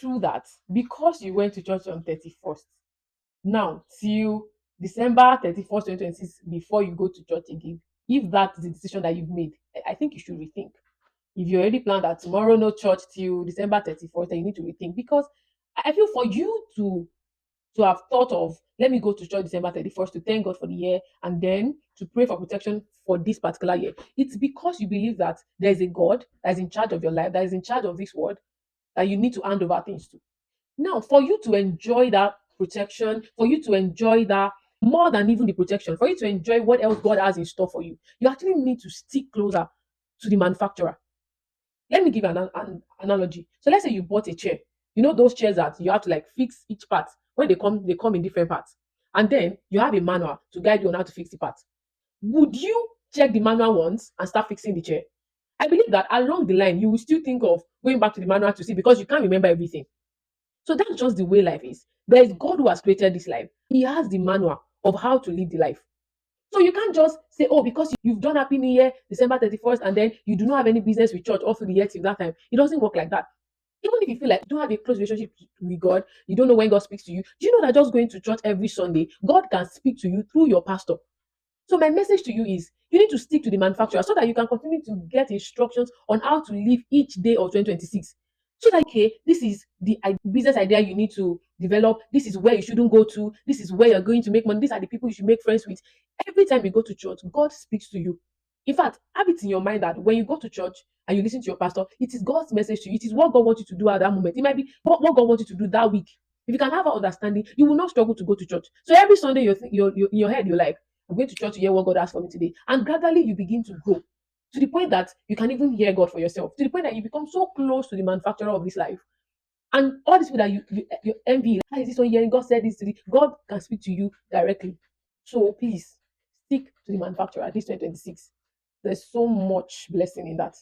through that, because you went to church on 31st, now till December 31st, 2026, before you go to church again, if that is the decision that you've made, I think you should rethink. If you already planned that tomorrow no church till December 31st, then you need to rethink, because I feel for you to have thought of, let me go to church December 31st to thank God for the year and then to pray for protection for this particular year. It's because you believe that there is a God that is in charge of your life, that is in charge of this world, that you need to hand over things to. Now, for you to enjoy that protection, for you to enjoy that more than even the protection, for you to enjoy what else God has in store for you, you actually need to stick closer to the manufacturer. Let me give an analogy. So let's say you bought a chair. You know those chairs that you have to like fix each part. When they come in different parts. And then you have a manual to guide you on how to fix the part. Would you check the manual once and start fixing the chair? I believe that along the line, you will still think of going back to the manual to see, because you can't remember everything. So that's just the way life is. There is God who has created this life. He has the manual of how to live the life. So you can't just say, oh, because you've done Happy New Year, December 31st, and then you do not have any business with church all through the year till that time. It doesn't work like that. Even if you feel like you don't have a close relationship with God, you don't know when God speaks to you. Do you know that just going to church every Sunday, God can speak to you through your pastor? So my message to you is, you need to stick to the manufacturer so that you can continue to get instructions on how to live each day of 2026. So that, okay, this is the business idea you need to develop. This is where you shouldn't go to. This is where you're going to make money. These are the people you should make friends with. Every time you go to church, God speaks to you. In fact, have it in your mind that when you go to church and you listen to your pastor, it is God's message to you. It is what God wants you to do at that moment. It might be what God wants you to do that week. If you can have an understanding, you will not struggle to go to church. So every Sunday, you're in your head, you're like, I'm going to church to hear what God has for me today. And gradually you begin to grow to the point that you can even hear God for yourself, to the point that you become so close to the manufacturer of this life. And all these people that you envy, how is this one hearing? God said this to you. God can speak to you directly. So please stick to the manufacturer this 2026. There's so much blessing in that.